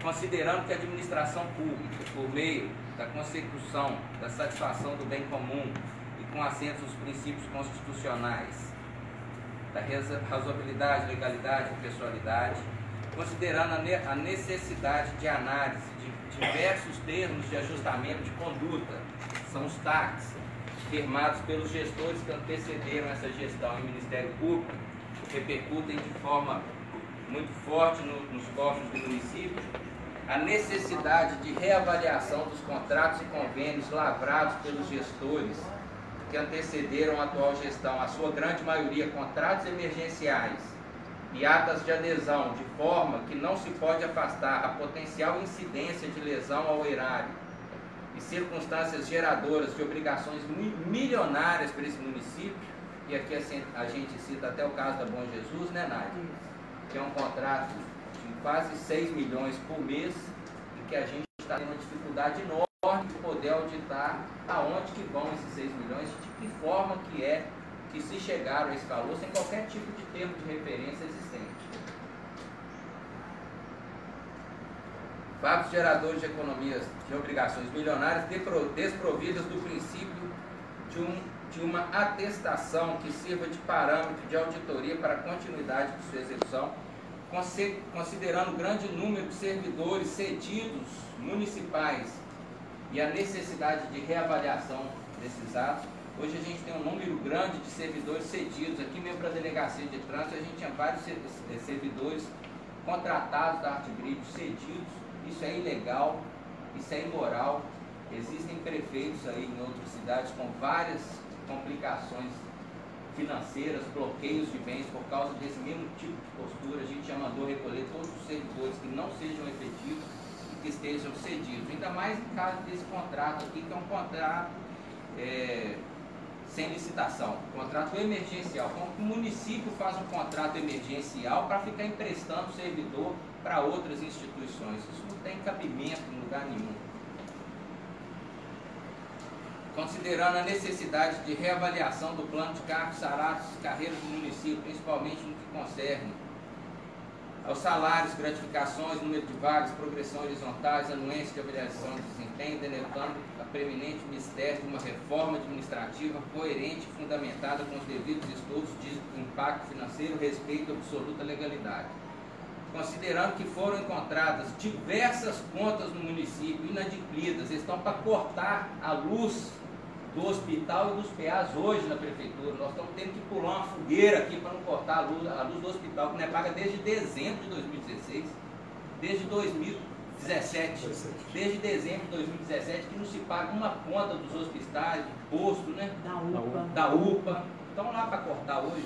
considerando que a administração pública, por meio da consecução da satisfação do bem comum e com assento nos princípios constitucionais da razoabilidade, legalidade e pessoalidade, considerando a necessidade de análise de diversos termos de ajustamento de conduta, são os TACs, firmados pelos gestores que antecederam essa gestão em Ministério Público, repercutem de forma muito forte nos cofres do município, a necessidade de reavaliação dos contratos e convênios lavrados pelos gestores que antecederam a atual gestão, a sua grande maioria contratos emergenciais e atas de adesão, de forma que não se pode afastar a potencial incidência de lesão ao erário e circunstâncias geradoras de obrigações milionárias para esse município, e aqui a gente cita até o caso da Bom Jesus, né, Nádia? Que é um contrato de quase 6 milhões por mês, e que a gente está tendo uma dificuldade enorme de poder auditar aonde que vão esses 6 milhões, de que forma que se chegaram a esse valor, sem qualquer tipo de termo de referência existente. Fatos geradores de economias de obrigações milionárias desprovidas do princípio de uma atestação que sirva de parâmetro de auditoria para a continuidade de sua execução, considerando o grande número de servidores cedidos municipais e a necessidade de reavaliação desses atos. Hoje a gente tem um número grande de servidores cedidos. Aqui mesmo para a Delegacia de Trânsito a gente tinha vários servidores contratados da Arte Grid cedidos. Isso é ilegal, isso é imoral. Existem prefeitos aí em outras cidades com várias complicações financeiras, bloqueios de bens por causa desse mesmo tipo de postura. A gente já mandou recolher todos os servidores que não sejam efetivos e que estejam cedidos. Ainda mais em caso desse contrato aqui, que é um contrato sem licitação, contrato emergencial. Como o município faz um contrato emergencial para ficar emprestando servidor para outras instituições? Isso não tem cabimento em lugar nenhum. Considerando a necessidade de reavaliação do plano de cargos, salários e carreiras do município, principalmente no que concerne aos salários, gratificações, número de vagas, progressão horizontais, anuência de avaliação de desempenho, denotando a preeminente mistério de uma reforma administrativa coerente e fundamentada com os devidos estudos de impacto financeiro, respeito à absoluta legalidade. Considerando que foram encontradas diversas contas no município inadimplidas, estão para cortar a luz do hospital e dos PAs hoje na prefeitura. Nós estamos tendo que pular uma fogueira aqui para não cortar a luz do hospital, que não é paga desde dezembro de 2016, desde 2017, desde dezembro de 2017, que não se paga uma conta dos hospitais, de posto, né? Da UPA. Estão lá para cortar hoje.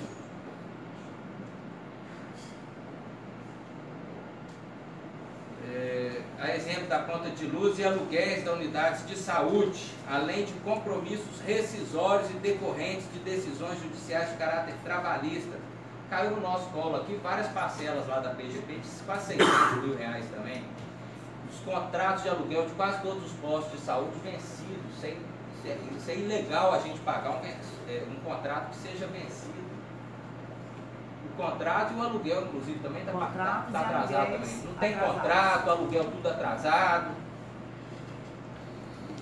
A exemplo da conta de luz e aluguéis da unidades de saúde, além de compromissos rescisórios e decorrentes de decisões judiciais de caráter trabalhista. Caiu no nosso colo aqui várias parcelas lá da PGP de quase 600 mil reais também. Os contratos de aluguel de quase todos os postos de saúde vencidos. Isso é ilegal a gente pagar um contrato que seja vencido. O contrato e o aluguel, inclusive, também está atrasado também. Não tem contrato, aluguel tudo atrasado.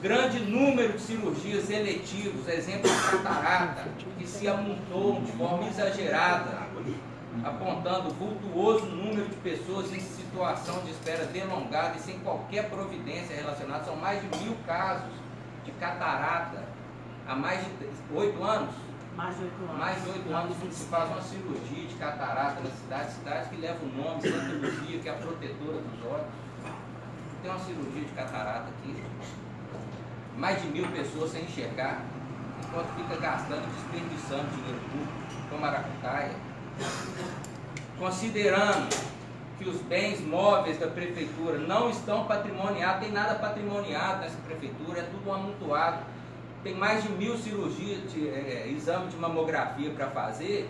Grande número de cirurgias eletivas, exemplo de catarata, que se amontoam de forma exagerada, apontando vultuoso número de pessoas em situação de espera delongada e sem qualquer providência relacionada. São mais de 1000 casos de catarata há mais de 8 anos. Mais de 8 anos. Mais de 8 anos se faz uma cirurgia de catarata na cidade que leva o nome Santa Luzia, que é a protetora dos olhos. Tem uma cirurgia de catarata aqui. Mais de 1000 pessoas sem enxergar, enquanto fica gastando, desperdiçando dinheiro público com maracutaia. Considerando que os bens móveis da prefeitura não estão patrimoniados, tem nada patrimoniado nessa prefeitura, é tudo amontoado. Tem mais de 1000 cirurgias, exame de mamografia para fazer,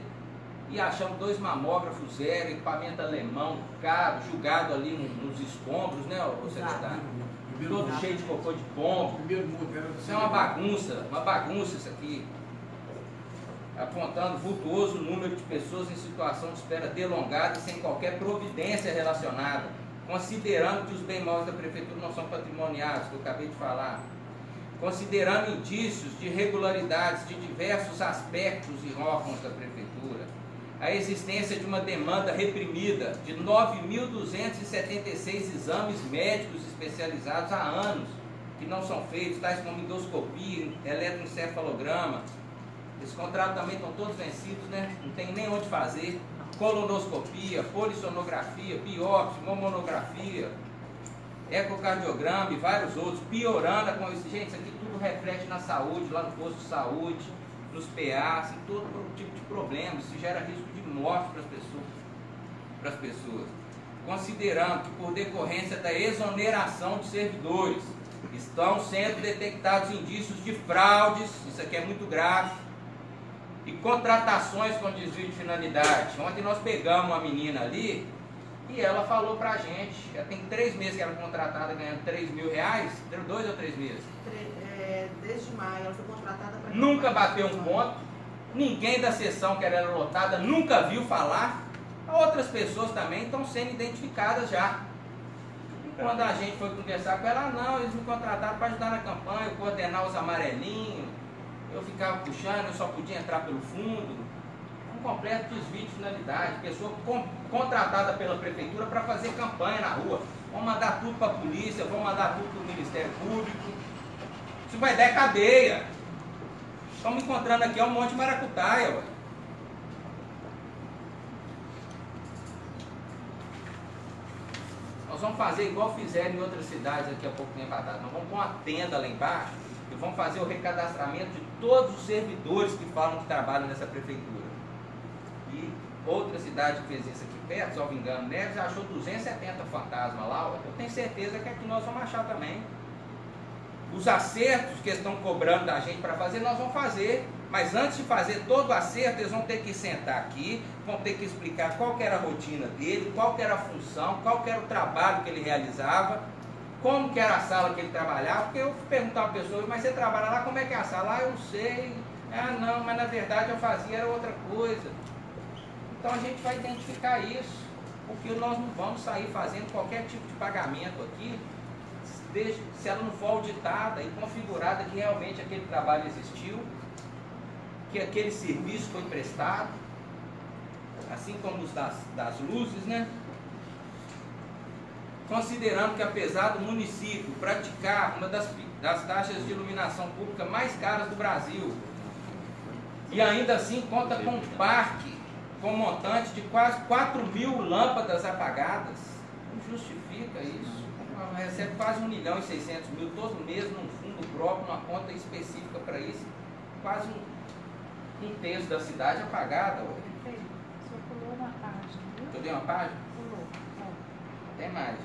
e achamos 2 mamógrafos zero, equipamento alemão, caro, julgado ali nos escombros, né, o secretário? Todo cheio de cocô de pombo. Isso é uma bagunça isso aqui. Apontando vultuoso número de pessoas em situação de espera delongada e sem qualquer providência relacionada. considerando que os bens móveis da prefeitura não são patrimoniados, que eu acabei de falar, considerando indícios de irregularidades de diversos aspectos e órgãos da prefeitura, a existência de uma demanda reprimida de 9.276 exames médicos especializados há anos, que não são feitos, tais como endoscopia, eletroencefalograma. Esses contratos também estão todos vencidos, né? Não tem nem onde fazer. Colonoscopia, polissonografia, biópsia, mamonografia, ecocardiograma e vários outros, piorando com isso. Gente, isso aqui tudo reflete na saúde, lá no posto de saúde, nos PAs, em todo tipo de problema. Isso gera risco de morte para as pessoas. Considerando que por decorrência da exoneração de servidores, estão sendo detectados indícios de fraudes, isso aqui é muito grave, e contratações com desvio de finalidade. Ontem nós pegamos uma menina ali e ela falou pra gente, já tem 3 meses que ela é contratada ganhando R$3.000, 2 ou 3 meses? Desde maio, ela foi contratada para... Nunca bateu um ponto, ninguém da sessão que era lotada nunca viu falar. Outras pessoas também estão sendo identificadas já. E quando a gente foi conversar com ela, não, eles me contrataram para ajudar na campanha, coordenar os amarelinhos, eu ficava puxando, eu só podia entrar pelo fundo. Um completo desvio de finalidade, pessoa contratada pela prefeitura para fazer campanha na rua. Vão mandar tudo para a polícia, vão mandar tudo para o Ministério Público. Isso vai dar cadeia. Estamos encontrando aqui um monte de maracutaia, ué. Nós vamos fazer igual fizeram em outras cidades aqui há pouco tempo atrás. Nós vamos pôr uma tenda lá embaixo e vamos fazer o recadastramento de todos os servidores que falam que trabalham nessa prefeitura. E outra cidade que fez isso aqui perto, se eu não me engano, Neves, achou 270 fantasmas lá. Eu tenho certeza que aqui nós vamos achar também. Os acertos que estão cobrando da gente para fazer, nós vamos fazer. Mas antes de fazer todo o acerto, eles vão ter que sentar aqui, vão ter que explicar qual que era a rotina dele, qual que era a função, qual que era o trabalho que ele realizava, como que era a sala que ele trabalhava. Porque eu perguntar a pessoa, mas você trabalha lá, como é que é a sala? Ah, eu não sei. Ah, não, mas na verdade eu fazia era outra coisa. Então a gente vai identificar isso, porque nós não vamos sair fazendo qualquer tipo de pagamento aqui, se ela não for auditada e configurada que realmente aquele trabalho existiu, que aquele serviço foi prestado, assim como os das luzes, né? Considerando que apesar do município praticar uma das taxas de iluminação pública mais caras do Brasil, e ainda assim conta com um parque com um montante de quase 4.000 lâmpadas apagadas, não justifica isso. Recebe quase 1.600.000 todo mês num fundo próprio, numa conta específica para isso, quase um terço da cidade apagada. Só pulou uma página, viu? Eu dei uma página? Pulou. Tem mais, gente.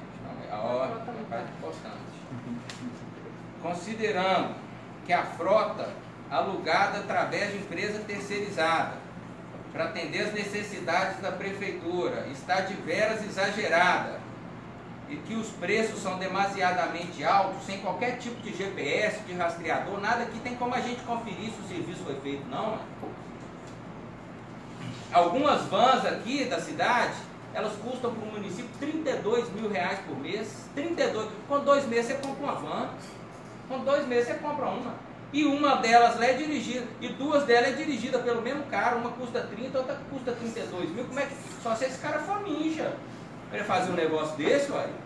É uma página importante. Considerando que a frota alugada através de empresa terceirizada para atender as necessidades da prefeitura está de veras exagerada e que os preços são demasiadamente altos, sem qualquer tipo de GPS, de rastreador, nada que tem como a gente conferir se o serviço foi feito, não. Algumas vans aqui da cidade, elas custam para o município R$32.000 por mês. 32, com 2 meses você compra uma van, com 2 meses você compra uma. E uma delas lá é dirigida, e 2 delas é dirigida pelo mesmo cara, uma custa 30, outra custa 32.000. Como é que, só se esse cara for ninja para fazer um negócio desse, olha.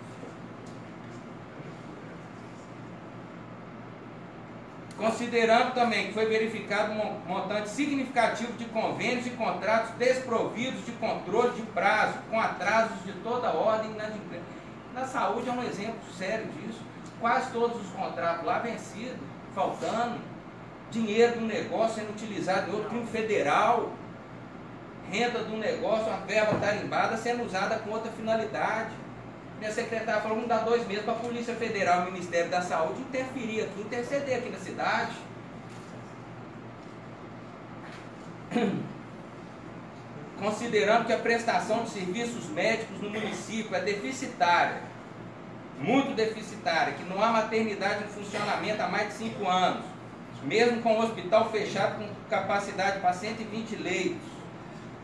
Considerando também que foi verificado um montante significativo de convênios e contratos desprovidos de controle de prazo, com atrasos de toda ordem nas empresas. Na saúde é um exemplo sério disso. Quase todos os contratos lá vencidos, faltando, dinheiro do negócio sendo utilizado em outro crime federal, renda do negócio, uma verba tarimbada sendo usada com outra finalidade. Minha secretária falou, vamos dar 2 meses para a Polícia Federal e o Ministério da Saúde interferir aqui, interceder aqui na cidade. Considerando que a prestação de serviços médicos no município é deficitária, muito deficitária, que não há maternidade em funcionamento há mais de 5 anos, mesmo com o hospital fechado com capacidade para 120 leitos,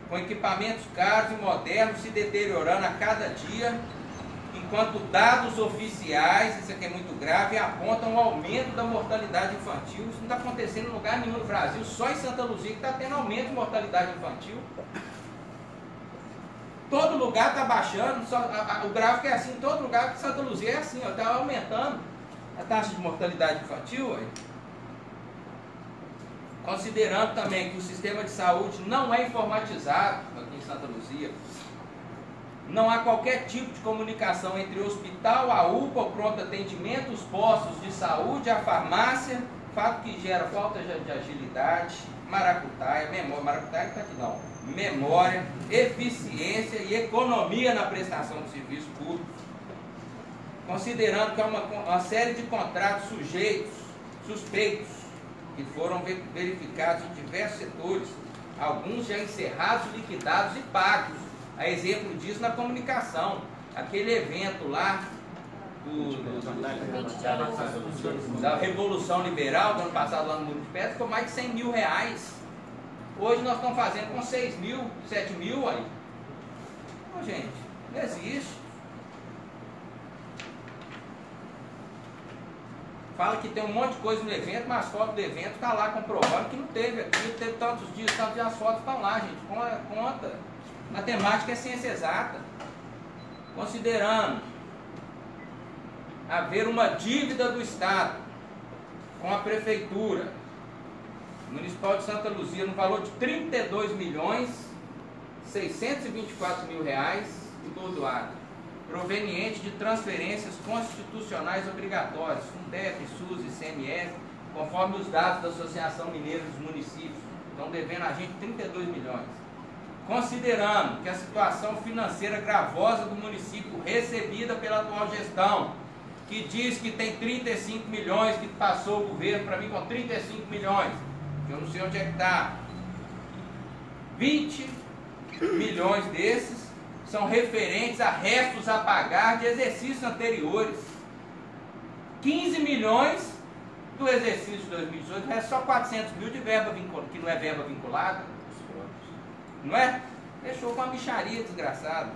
com equipamentos caros e modernos se deteriorando a cada dia, enquanto dados oficiais, isso aqui é muito grave, apontam o aumento da mortalidade infantil. Isso não está acontecendo em lugar nenhum no Brasil, só em Santa Luzia que está tendo aumento de mortalidade infantil. Todo lugar está baixando, o gráfico é assim, todo lugar que Santa Luzia é assim, está aumentando a taxa de mortalidade infantil. Considerando também que o sistema de saúde não é informatizado aqui em Santa Luzia, não há qualquer tipo de comunicação entre o hospital, a UPA, o pronto atendimento, os postos de saúde, a farmácia, fato que gera falta de agilidade, maracutaia, memória, maracutaia está aqui não, memória, eficiência e economia na prestação de serviço público. Considerando que há uma série de contratos suspeitos, que foram verificados em diversos setores, alguns já encerrados, liquidados e pagos. A exemplo disso na comunicação. Aquele evento lá da Revolução Liberal do ano passado lá no Muro de Pedra ficou mais de 100 mil reais. Hoje nós estamos fazendo com 6 mil, 7 mil aí. Não, gente, não existe. Fala que tem um monte de coisa no evento, mas as fotos do evento está lá comprovando que não teve aqui, não teve tantos dias, as fotos estão lá, gente. Conta. Matemática é ciência exata. Considerando haver uma dívida do Estado com a Prefeitura Municipal de Santa Luzia no valor de R$32.624.000 e bordoado, proveniente de transferências constitucionais obrigatórias, Fundef, SUS e ICMS, conforme os dados da Associação Mineira dos Municípios. Estão devendo a gente 32 milhões. Considerando que a situação financeira gravosa do município recebida pela atual gestão, que diz que tem 35 milhões, que passou o governo para mim com 35 milhões, que eu não sei onde é que está, 20 milhões desses são referentes a restos a pagar de exercícios anteriores, 15 milhões do exercício de 2018, é só 400 mil de verba vinculada, que não é verba vinculada. Não é? Deixou com uma micharia desgraçada.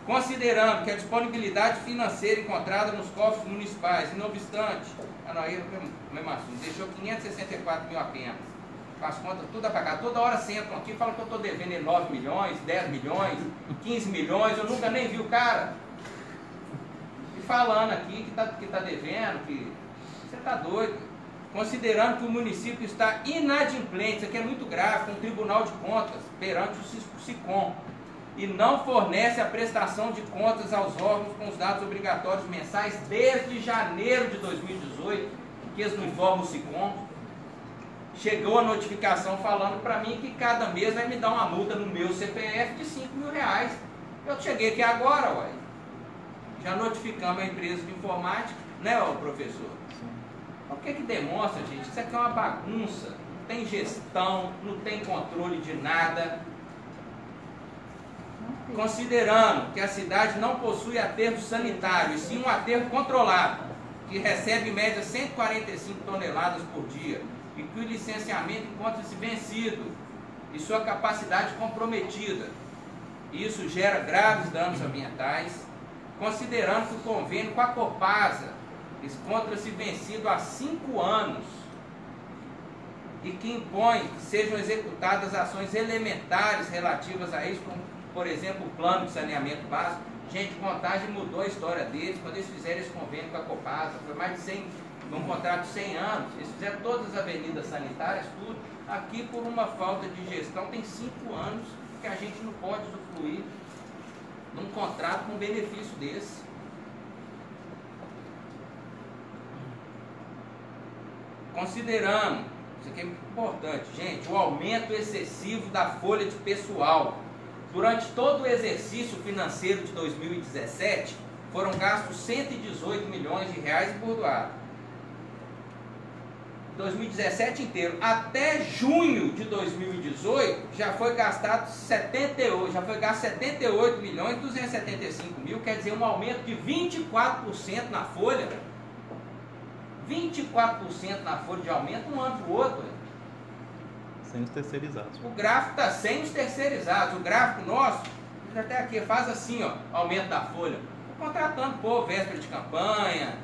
Considerando que a disponibilidade financeira encontrada nos cofres municipais, não obstante, aí é o mesmo assunto, deixou 564 mil apenas. Com as contas tudo a pagar. Toda hora sentam aqui e falam que eu estou devendo 9 milhões, 10 milhões, 15 milhões, eu nunca nem vi o cara. E falando aqui que tá devendo, que você está doido. Considerando que o município está inadimplente, isso aqui é muito grave, com o Tribunal de Contas, perante o SICOM, e não fornece a prestação de contas aos órgãos com os dados obrigatórios mensais desde janeiro de 2018, que eles não informam o SICOM. Chegou a notificação falando para mim que cada mês vai me dar uma multa no meu CPF de 5 mil reais. Eu cheguei aqui agora, uai. Já notificamos a empresa de informática, né, ó, professor? O que demonstra, gente? Isso aqui é uma bagunça, não tem gestão, não tem controle de nada. Considerando que a cidade não possui aterro sanitário, e sim um aterro controlado, que recebe em média 145 toneladas por dia, e que o licenciamento encontra-se vencido e sua capacidade comprometida. Isso gera graves danos ambientais, considerando que o convênio com a Copasa encontra-se vencido há 5 anos e que impõe que sejam executadas ações elementares relativas a isso, como, por exemplo, o plano de saneamento básico. Gente, Contagem mudou a história deles quando eles fizeram esse convênio com a Copasa, foi mais de 100, um contrato de 100 anos, eles fizeram todas as avenidas sanitárias, tudo. Aqui, por uma falta de gestão, tem 5 anos que a gente não pode usufruir de um contrato com benefício desse. Considerando, isso aqui é importante, gente, o aumento excessivo da folha de pessoal. Durante todo o exercício financeiro de 2017, foram gastos 118 milhões de reais e bordoado. 2017 inteiro. Até junho de 2018, já foi gastado 78 milhões e 275 mil, quer dizer, um aumento de 24% na folha. 24% na folha de aumento um ano para o outro. Sem os terceirizados. O gráfico está sem os terceirizados. O gráfico nosso, até aqui, faz assim, ó, aumento da folha. contratando povo, véspera de campanha.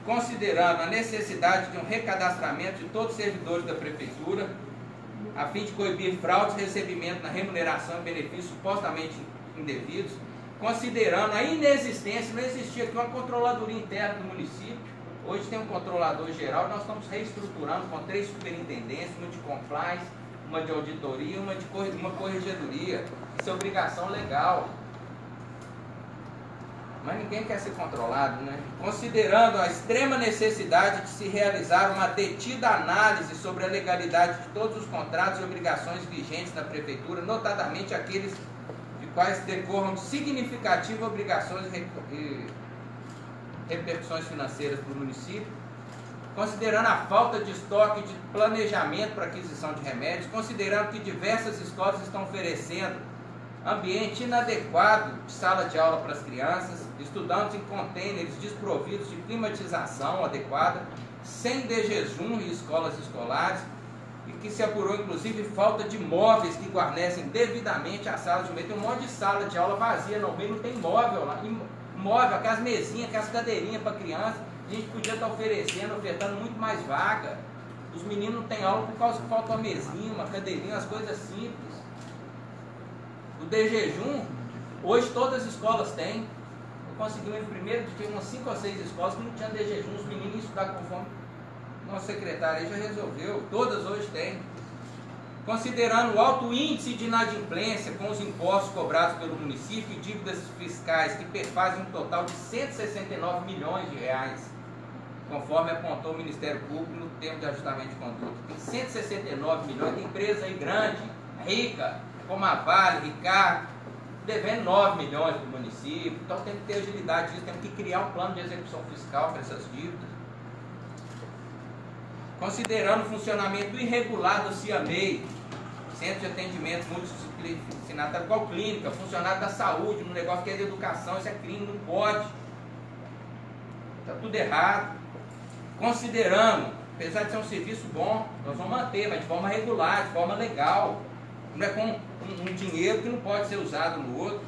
Considerando a necessidade de um recadastramento de todos os servidores da Prefeitura, a fim de coibir fraudes e recebimento na remuneração e benefícios supostamente indevidos, considerando a inexistência, não existia aqui uma controladoria interna do município, hoje tem um controlador geral, nós estamos reestruturando com 3 superintendências, uma de compliance, uma de auditoria, uma corregedoria, isso é obrigação legal. Mas ninguém quer ser controlado, né? Considerando a extrema necessidade de se realizar uma detida análise sobre a legalidade de todos os contratos e obrigações vigentes na Prefeitura, notadamente aqueles de quais decorram significativas obrigações e repercussões financeiras para o município, considerando a falta de estoque de planejamento para aquisição de remédios, considerando que diversas escolas estão oferecendo ambiente inadequado de sala de aula para as crianças, estudantes em contêineres desprovidos de climatização adequada, sem dejejum em escolas escolares, e que se apurou inclusive falta de móveis que guarnecem devidamente as salas de meio. Tem um monte de sala de aula vazia, no meio não tem móvel lá, móvel, aquelas mesinhas, aquelas cadeirinhas para criança, a gente podia estar ofertando muito mais vaga. Os meninos não têm aula por causa que falta uma mesinha, uma cadeirinha, as coisas simples. O de jejum, hoje todas as escolas têm. Eu consegui no primeiro de ter umas 5 ou 6 escolas que não tinham de jejum, os meninos iam estudar conforme nosso secretário aí já resolveu, todas hoje têm. Considerando o alto índice de inadimplência com os impostos cobrados pelo município e dívidas fiscais que perfazem um total de 169 milhões de reais, conforme apontou o Ministério Público no termo de ajustamento de conduta. Tem 169 milhões de empresa aí grande, rica, como a Vale, Ricardo, devendo 9 milhões para o município. Então tem que ter agilidade disso, temos que criar um plano de execução fiscal para essas dívidas. Considerando o funcionamento irregular do CIAMEI, Centro de Atendimento Multidisciplinar, igual clínica, funcionário da saúde, no negócio que é de educação, isso é crime, não pode. Está tudo errado. Considerando, apesar de ser um serviço bom, nós vamos manter, mas de forma regular, de forma legal. Não é com um dinheiro que não pode ser usado no outro.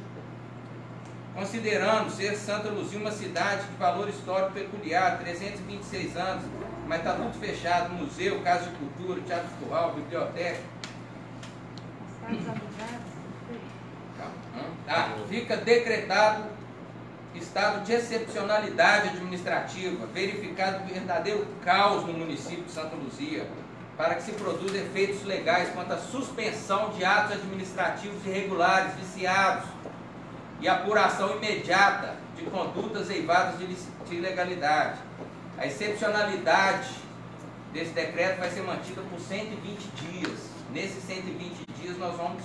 Considerando ser Santa Luzia uma cidade de valor histórico peculiar, 326 anos, mas está tudo fechado, museu, casa de cultura, teatro cultural, biblioteca. Fica decretado estado de excepcionalidade administrativa, verificado o verdadeiro caos no município de Santa Luzia, para que se produza efeitos legais quanto à suspensão de atos administrativos irregulares, viciados, e apuração imediata de condutas eivadas de ilegalidade. A excepcionalidade desse decreto vai ser mantida por 120 dias. Nesses 120 dias nós vamos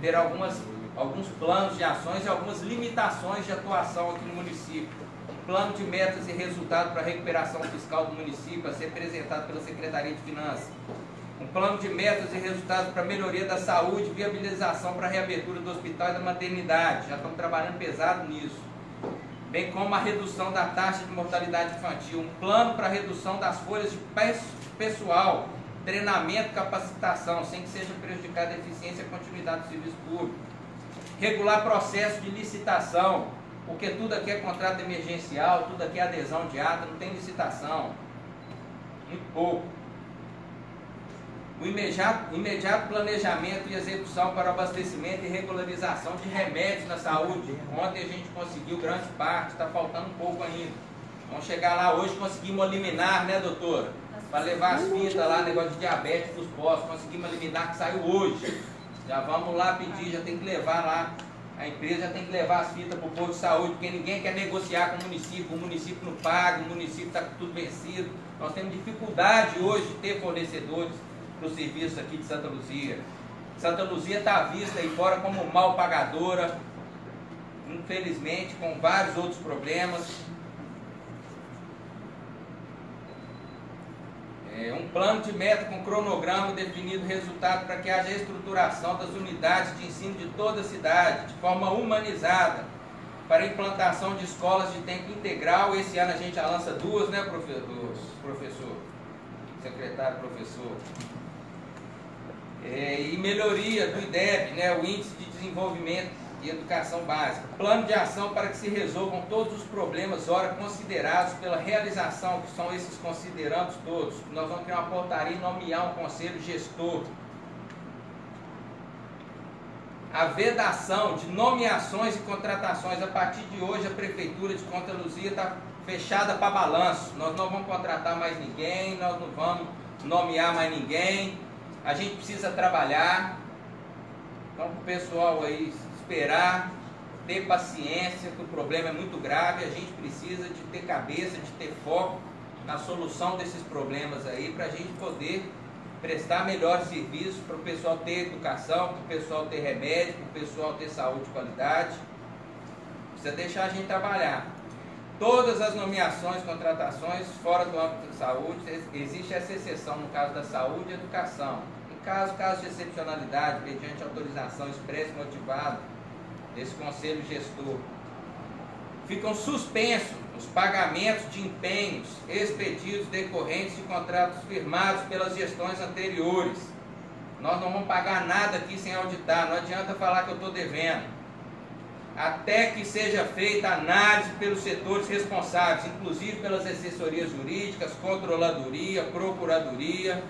ter alguns planos de ações e algumas limitações de atuação aqui no município. Plano de metas e resultados para a recuperação fiscal do município a ser apresentado pela Secretaria de Finanças. Um plano de metas e resultados para a melhoria da saúde, viabilização para a reabertura do hospital e da maternidade. Já estamos trabalhando pesado nisso. Bem como a redução da taxa de mortalidade infantil. Um plano para a redução das folhas de pessoal, treinamento e capacitação, sem que seja prejudicada a eficiência e a continuidade do serviço público. Regular processo de licitação, porque tudo aqui é contrato emergencial, tudo aqui é adesão de ata, não tem licitação. Muito pouco. O imediato planejamento e execução para o abastecimento e regularização de remédios na saúde. Ontem a gente conseguiu grande parte, está faltando um pouco ainda. Vamos chegar lá hoje, conseguimos eliminar, né, doutora? Para levar as fitas lá, negócio de diabetes para os postos, conseguimos eliminar, que saiu hoje. Já vamos lá pedir, já tem que levar lá, a empresa já tem que levar as fitas para o posto de saúde, porque ninguém quer negociar com o município não paga, o município está tudo vencido. Nós temos dificuldade hoje de ter fornecedores para o serviço aqui de Santa Luzia. Santa Luzia está vista aí fora como mal pagadora, infelizmente, com vários outros problemas. Um plano de meta com cronograma definido resultado para que haja estruturação das unidades de ensino de toda a cidade, de forma humanizada, para a implantação de escolas de tempo integral. Esse ano a gente já lança 2, né, professor? Secretário, professor. E melhoria do IDEB, né, o Índice de desenvolvimento e educação básica. Plano de ação para que se resolvam todos os problemas ora considerados pela realização, que são esses considerandos todos. Nós vamos criar uma portaria e nomear um conselho gestor. A vedação de nomeações e contratações. A partir de hoje, a Prefeitura de Conta Luzia está fechada para balanço. Nós não vamos contratar mais ninguém, nós não vamos nomear mais ninguém. A gente precisa trabalhar. Então, para o pessoal aí esperar, ter paciência, que o problema é muito grave. A gente precisa de ter cabeça, de ter foco na solução desses problemas aí, para a gente poder prestar melhores serviços, para o pessoal ter educação, para o pessoal ter remédio, para o pessoal ter saúde de qualidade. Precisa deixar a gente trabalhar. Todas as nomeações, contratações fora do âmbito da saúde, existe essa exceção no caso da saúde e educação. Em caso de excepcionalidade, mediante autorização expressa e motivada desse conselho gestor, ficam suspensos os pagamentos de empenhos expedidos decorrentes de contratos firmados pelas gestões anteriores. Nós não vamos pagar nada aqui sem auditar, não adianta falar que eu estou devendo. Até que seja feita análise pelos setores responsáveis, inclusive pelas assessorias jurídicas, controladoria, procuradoria,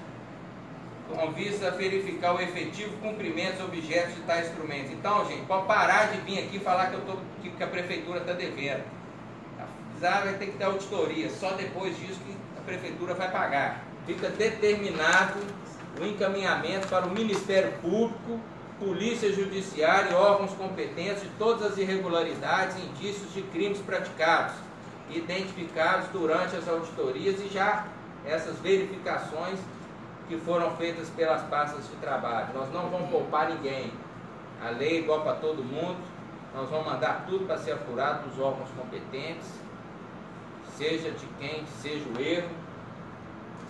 com vista a verificar o efetivo cumprimento dos objetos de tais instrumentos. Então, gente, pode parar de vir aqui falar que a Prefeitura está devendo. Vai ter que ter auditoria, só depois disso que a Prefeitura vai pagar. Fica determinado o encaminhamento para o Ministério Público, Polícia Judiciária e órgãos competentes de todas as irregularidades e indícios de crimes praticados, identificados durante as auditorias e já essas verificações que foram feitas pelas pastas de trabalho. Nós não vamos poupar ninguém. A lei é igual para todo mundo. Nós vamos mandar tudo para ser apurado dos órgãos competentes, seja de quem seja o erro,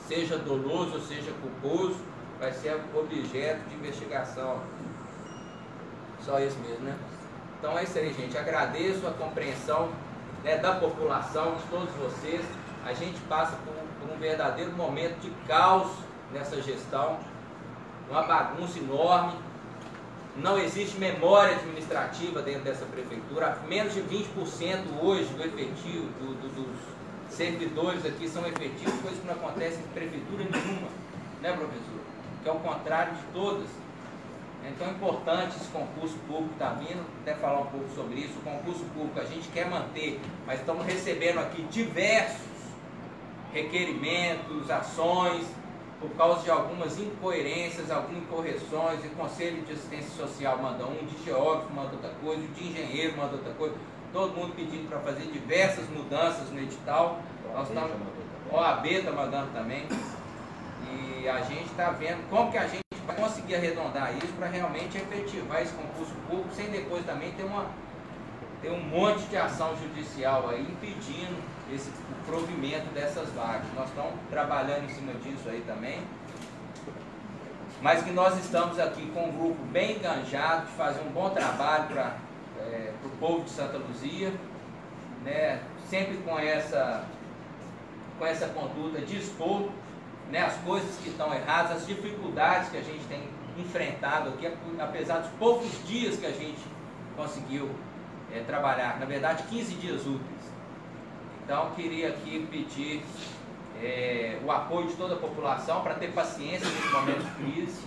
seja doloso ou seja culposo, vai ser objeto de investigação. Só isso mesmo, né? Então é isso aí, gente. Agradeço a compreensão, né, da população, de todos vocês. A gente passa por um verdadeiro momento de caos nessa gestão, uma bagunça enorme. Não existe memória administrativa dentro dessa prefeitura. Menos de 20% hoje do efetivo dos servidores aqui são efetivos, coisa que não acontece em prefeitura nenhuma, né, professor? Que é o contrário de todas. Então é importante esse concurso público que está vindo, até falar um pouco sobre isso. O concurso público a gente quer manter, mas estamos recebendo aqui diversos requerimentos, ações, por causa de algumas incoerências, algumas incorreções. O Conselho de Assistência Social manda um, de geógrafo manda outra coisa, o de engenheiro manda outra coisa. Todo mundo pedindo para fazer diversas mudanças no edital. Nós estamos, o OAB está mandando também. E a gente está vendo como que a gente vai conseguir arredondar isso para realmente efetivar esse concurso público, sem depois também ter um monte de ação judicial aí impedindo o provimento dessas vagas. Nós estamos trabalhando em cima disso aí também, mas que nós estamos aqui com um grupo bem enganjado de fazer um bom trabalho para o povo de Santa Luzia, né? Sempre com essa conduta de expor, né, as coisas que estão erradas, as dificuldades que a gente tem enfrentado aqui, apesar dos poucos dias que a gente conseguiu trabalhar, na verdade 15 dias úteis. Então queria aqui pedir o apoio de toda a população para ter paciência nesse momento de crise.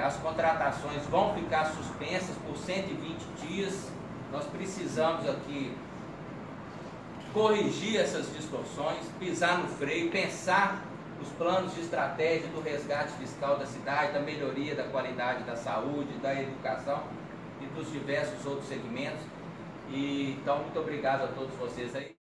As contratações vão ficar suspensas por 120 dias. Nós precisamos aqui corrigir essas distorções, pisar no freio, pensar os planos de estratégia do resgate fiscal da cidade, da melhoria da qualidade da saúde, da educação e dos diversos outros segmentos. Então, muito obrigado a todos vocês aí.